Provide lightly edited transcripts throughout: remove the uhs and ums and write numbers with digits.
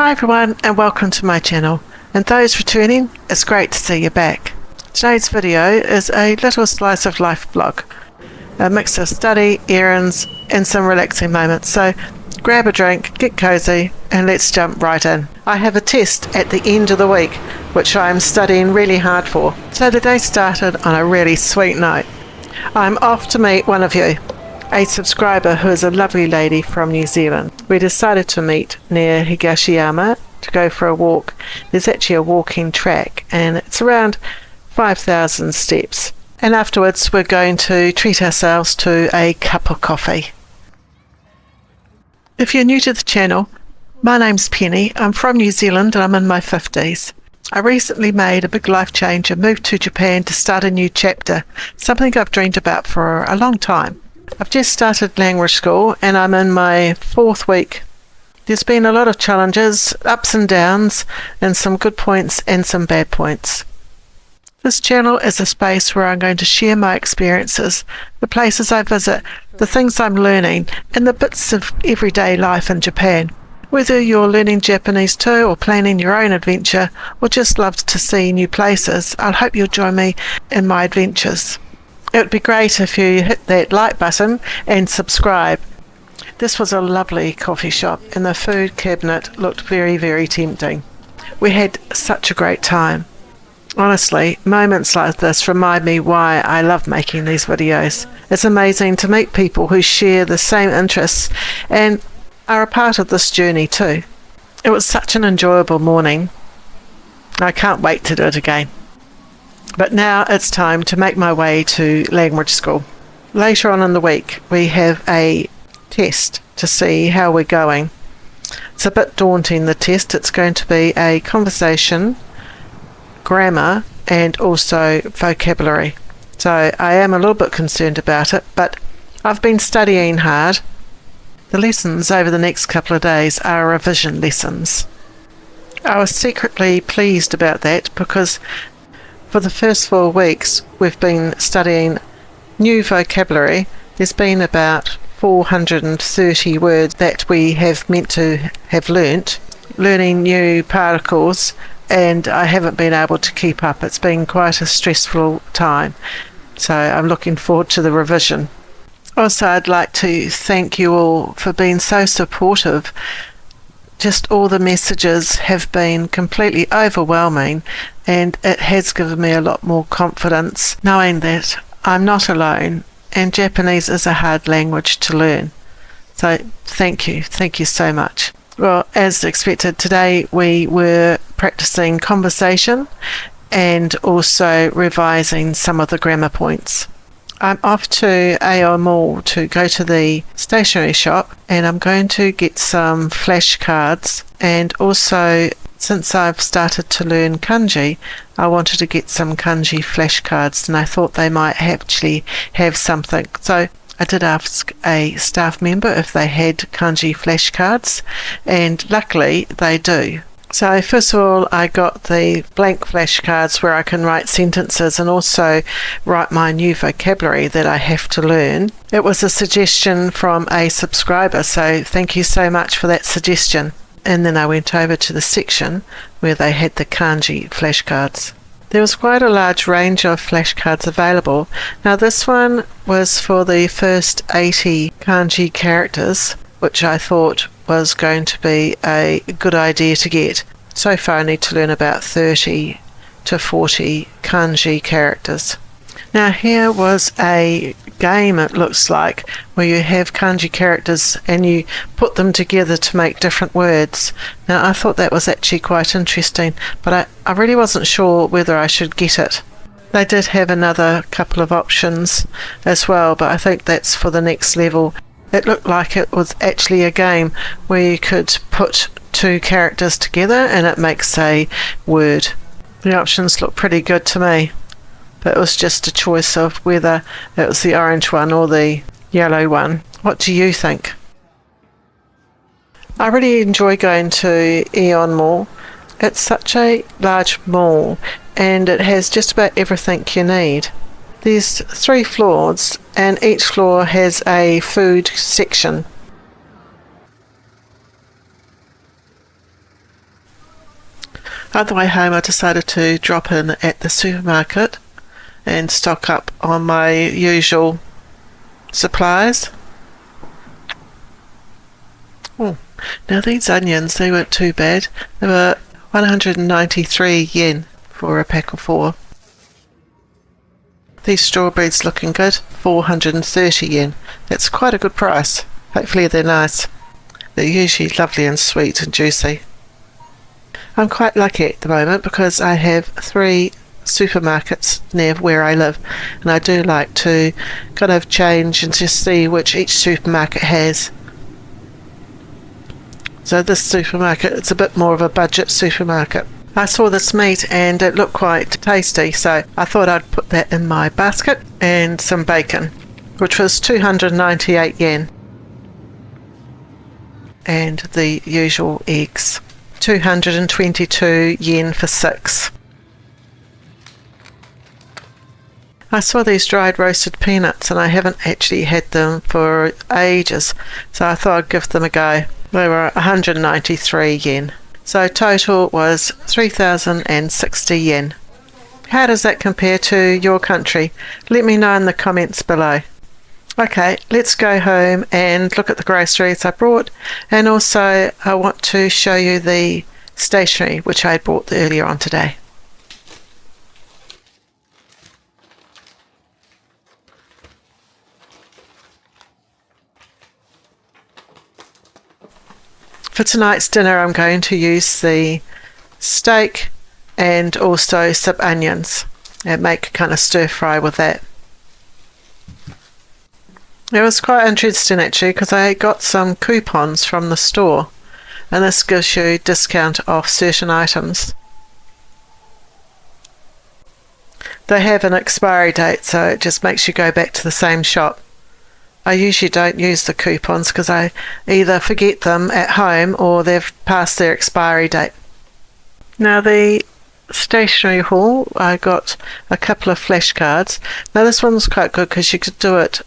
Hi everyone and welcome to my channel, and those returning, it's great to see you back. Today's video is a little slice of life vlog, a mix of study, errands and some relaxing moments, so grab a drink, get cozy and let's jump right in. I have a test at the end of the week which I am studying really hard for, so the day started on a really sweet note. I'm off to meet one of you, a subscriber who is a lovely lady from New Zealand. We decided to meet near Higashiyama to go for a walk. There's actually a walking track and it's around 5,000 steps. And afterwards we're going to treat ourselves to a cup of coffee. If you're new to the channel, my name's Pennie. I'm from New Zealand and I'm in my 50s. I recently made a big life change and moved to Japan to start a new chapter, something I've dreamed about for a long time. I've just started language school and I'm in my 4th week. There's been a lot of challenges, ups and downs, and some good points and some bad points. This channel is a space where I'm going to share my experiences, the places I visit, the things I'm learning, and the bits of everyday life in Japan. Whether you're learning Japanese too, or planning your own adventure, or just love to see new places, I hope you'll join me in my adventures. It would be great if you hit that like button and subscribe. This was a lovely coffee shop and the food cabinet looked very, very tempting. We had such a great time. Honestly, moments like this remind me why I love making these videos. It's amazing to meet people who share the same interests and are a part of this journey too. It was such an enjoyable morning. I can't wait to do it again. But now it's time to make my way to language school. Later on in the week we have a test to see how we're going. It's a bit daunting, the test. It's going to be a conversation, grammar and also vocabulary. So I am a little bit concerned about it, but I've been studying hard. The lessons over the next couple of days are revision lessons. I was secretly pleased about that because for the first 4 weeks we've been studying new vocabulary. There's been about 430 words that we have meant to have learning new particles, and I haven't been able to keep up. It's been quite a stressful time, so I'm looking forward to the revision. Also, I'd like to thank you all for being so supportive. Just all the messages have been completely overwhelming, and it has given me a lot more confidence knowing that I'm not alone and Japanese is a hard language to learn. So thank you so much. Well, as expected, today we were practicing conversation and also revising some of the grammar points. I'm off to Eon Mall to go to the stationery shop and I'm going to get some flashcards, and also since I've started to learn Kanji, I wanted to get some Kanji flashcards and I thought they might actually have something. So I did ask a staff member if they had Kanji flashcards, and luckily they do. So first of all, I got the blank flashcards where I can write sentences and also write my new vocabulary that I have to learn. It was a suggestion from a subscriber, so thank you so much for that suggestion. And then I went over to the section where they had the Kanji flashcards. There was quite a large range of flashcards available. Now this one was for the first 80 Kanji characters, which I thought was going to be a good idea to get. So far I need to learn about 30 to 40 Kanji characters. Now here was a game, it looks like, where you have Kanji characters and you put them together to make different words. Now I thought that was actually quite interesting, but I really wasn't sure whether I should get it. They did have another couple of options as well, but I think that's for the next level. It looked like it was actually a game where you could put 2 characters together and it makes a word. The options look pretty good to me, but it was just a choice of whether it was the orange one or the yellow one. What do you think? I really enjoy going to Eon Mall. It's such a large mall and it has just about everything you need. There's 3 floors and each floor has a food section. On the way home, I decided to drop in at the supermarket and stock up on my usual supplies. Oh, now these onions, they weren't too bad. They were 193 yen for a pack of 4. These strawberries looking good, 430 yen. That's quite a good price. Hopefully they're nice. They're usually lovely and sweet and juicy. I'm quite lucky at the moment because I have 3 supermarkets near where I live, and I do like to kind of change and just see which each supermarket has. So this supermarket, it's a bit more of a budget supermarket. I saw this meat and it looked quite tasty, so I thought I'd put that in my basket, and some bacon, which was 298 yen. And the usual eggs, 222 yen for 6. I saw these dried roasted peanuts and I haven't actually had them for ages, so I thought I'd give them a go. They were 193 yen. So total was 3,060 yen. How does that compare to your country? Let me know in the comments below. Okay, let's go home and look at the groceries I brought, and also I want to show you the stationery which I bought earlier on today. For tonight's dinner, I'm going to use the steak and also some onions and make a kind of stir fry with that. It was quite interesting actually because I got some coupons from the store, and this gives you discount off certain items. They have an expiry date, so it just makes you go back to the same shop. I usually don't use the coupons because I either forget them at home or they've passed their expiry date. Now the stationery haul, I got a couple of flashcards. Now this one's quite good because you could do it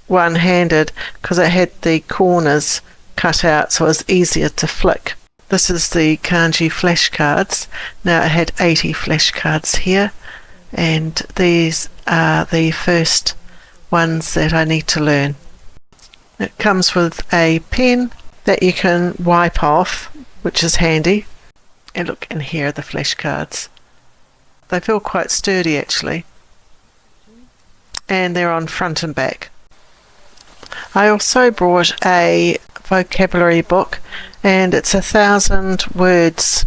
one-handed because it had the corners cut out, so it was easier to flick. This is the Kanji flashcards. Now it had 80 flashcards here, and these are the first ones that I need to learn. It comes with a pen that you can wipe off, which is handy. And look, and here are the flashcards. They feel quite sturdy actually, and they're on front and back. I also brought a vocabulary book, and it's 1,000 words,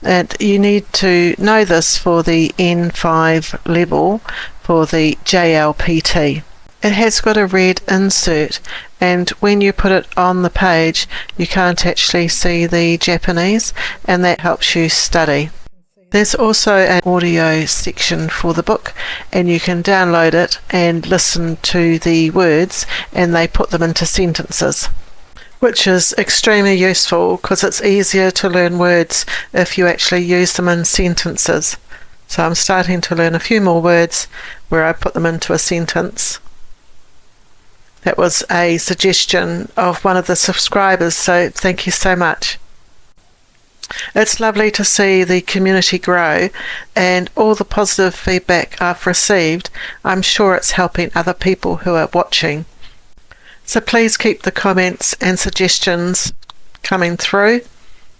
and you need to know this for the N5 level for the JLPT. It has got a red insert, and when you put it on the page you can't actually see the Japanese, and that helps you study. There's also an audio section for the book, and you can download it and listen to the words, and they put them into sentences, which is extremely useful because it's easier to learn words if you actually use them in sentences. So I'm starting to learn a few more words where I put them into a sentence. That was a suggestion of one of the subscribers, so thank you so much. It's lovely to see the community grow, and all the positive feedback I've received, I'm sure it's helping other people who are watching. So please keep the comments and suggestions coming through.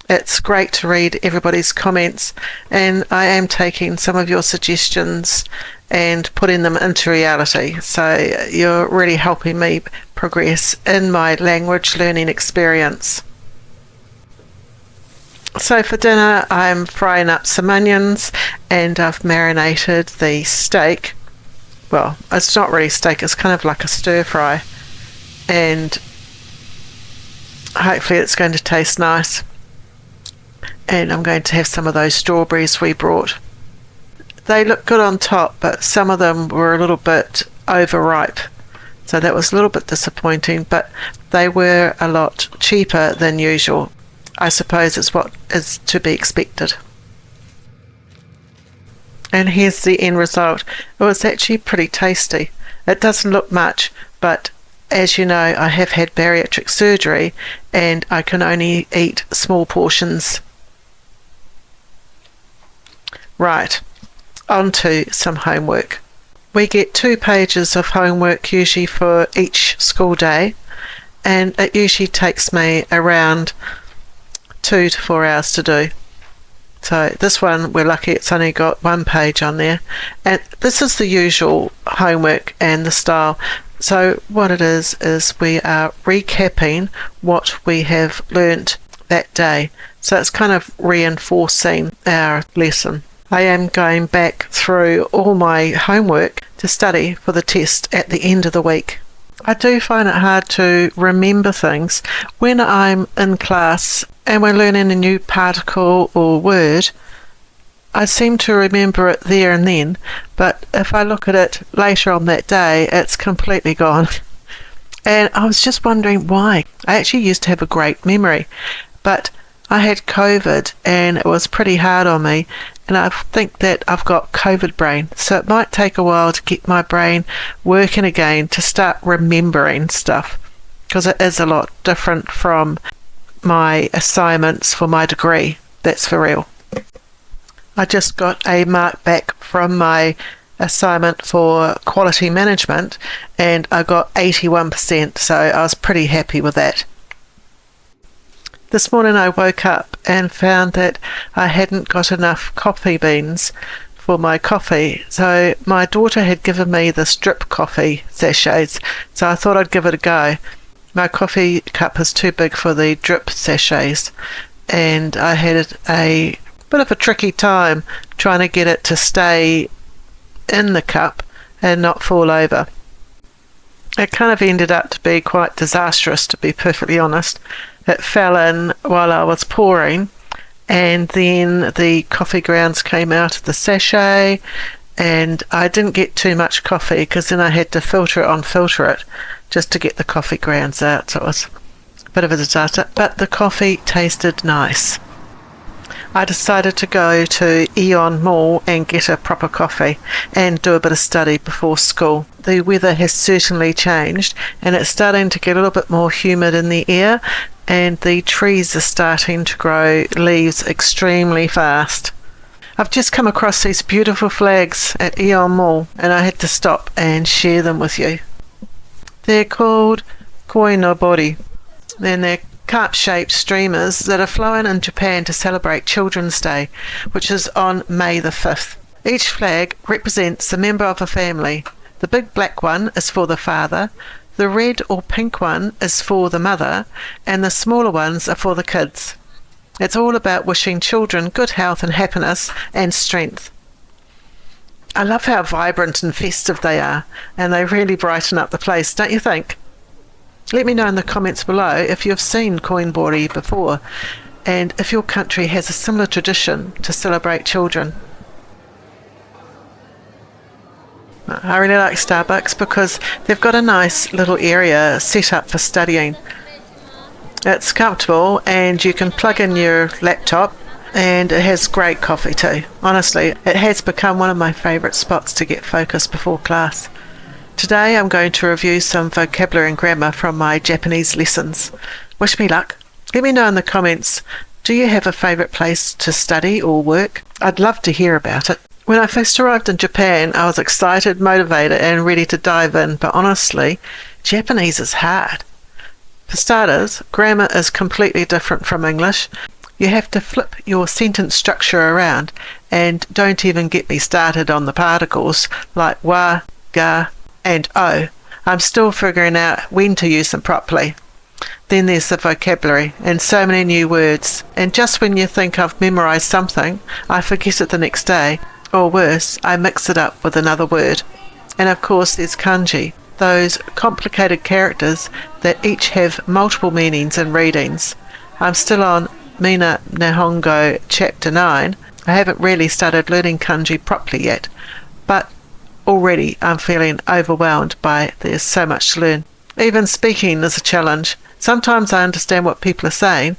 It's great to read everybody's comments, and I am taking some of your suggestions and putting them into reality. So you're really helping me progress in my language learning experience. So for dinner I'm frying up some onions, and I've marinated the steak. Well, it's not really steak, it's kind of like a stir fry, and hopefully it's going to taste nice. And I'm going to have some of those strawberries we brought. They look good on top, but some of them were a little bit overripe, so that was a little bit disappointing, but they were a lot cheaper than usual. I suppose it's what is to be expected. And here's the end result. It was actually pretty tasty. It doesn't look much, but as you know, I have had bariatric surgery and I can only eat small portions. Right, on to some homework. We get 2 pages of homework usually for each school day, and it usually takes me around 2 to 4 hours to do. So this one, we're lucky it's only got 1 page on there. And this is the usual homework and the style. So what it is we are recapping what we have learnt that day. So it's kind of reinforcing our lesson. I am going back through all my homework to study for the test at the end of the week. I do find it hard to remember things when I'm in class and we're learning a new particle or word. I seem to remember it there and then, but if I look at it later on that day, it's completely gone. And I was just wondering why. I actually used to have a great memory, but I had COVID and it was pretty hard on me, and I think that I've got COVID brain, so it might take a while to get my brain working again to start remembering stuff, because it is a lot different from my assignments for my degree, that's for real. I just got a mark back from my assignment for quality management and I got 81%, so I was pretty happy with that. This morning I woke up and found that I hadn't got enough coffee beans for my coffee. So my daughter had given me this drip coffee sachets, so I thought I'd give it a go. My coffee cup is too big for the drip sachets, and I had a bit of a tricky time trying to get it to stay in the cup and not fall over. It kind of ended up to be quite disastrous, to be perfectly honest. It fell in while I was pouring, and then the coffee grounds came out of the sachet, and I didn't get too much coffee because then I had to filter it just to get the coffee grounds out. So it was a bit of a disaster, but the coffee tasted nice. I decided to go to Eon Mall and get a proper coffee and do a bit of study before school. The weather has certainly changed and it's starting to get a little bit more humid in the air, and the trees are starting to grow leaves extremely fast. I've just come across these beautiful flags at Eon Mall and I had to stop and share them with you. They're called koinobori, and they're cup-shaped streamers that are flown in Japan to celebrate Children's Day, which is on May the 5th. Each flag represents a member of a family. The big black one is for the father, the red or pink one is for the mother, and the smaller ones are for the kids. It's all about wishing children good health and happiness and strength. I love how vibrant and festive they are, and they really brighten up the place, don't you think? Let me know in the comments below if you've seen koinobori before, and if your country has a similar tradition to celebrate children. I really like Starbucks because they've got a nice little area set up for studying. It's comfortable and you can plug in your laptop, and it has great coffee too. Honestly, it has become one of my favourite spots to get focused before class. Today I'm going to review some vocabulary and grammar from my Japanese lessons. Wish me luck. Let me know in the comments, do you have a favourite place to study or work? I'd love to hear about it. When I first arrived in Japan, I was excited, motivated and ready to dive in, but honestly, Japanese is hard. For starters, grammar is completely different from English. You have to flip your sentence structure around, and don't even get me started on the particles like wa, ga, and o. I'm still figuring out when to use them properly. Then there's the vocabulary, and so many new words, and just when you think I've memorised something, I forget it the next day, or worse, I mix it up with another word. And of course there's kanji, those complicated characters that each have multiple meanings and readings. I'm still on Mina Nihongo chapter 9. I haven't really started learning kanji properly yet, but already I'm feeling overwhelmed by there's so much to learn. Even speaking is a challenge. Sometimes I understand what people are saying,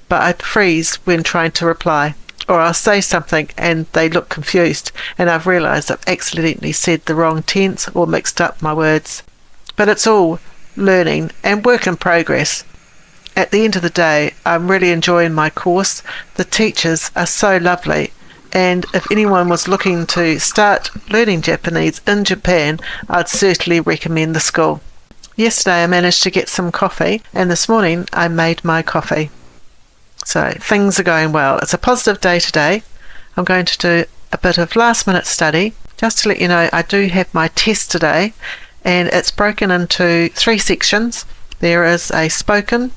but I freeze when trying to reply. Or I'll say something and they look confused, and I've realised I've accidentally said the wrong tense or mixed up my words. But it's all learning and work in progress. At the end of the day, I'm really enjoying my course. The teachers are so lovely and if anyone was looking to start learning Japanese in Japan, I'd certainly recommend the school. Yesterday I managed to get some coffee, and this morning I made my coffee. So things are going well. It's a positive day today. I'm going to do a bit of last minute study. Just to let you know, I do have my test today, and it's broken into 3 sections. There is a spoken,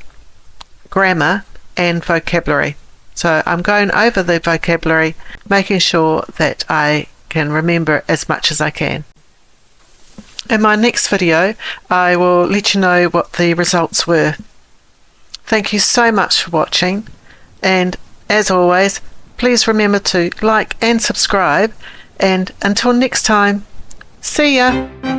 grammar, and vocabulary. So I'm going over the vocabulary, making sure that I can remember as much as I can. In my next video, I will let you know what the results were. Thank you so much for watching, and as always, please remember to like and subscribe, and until next time, see ya!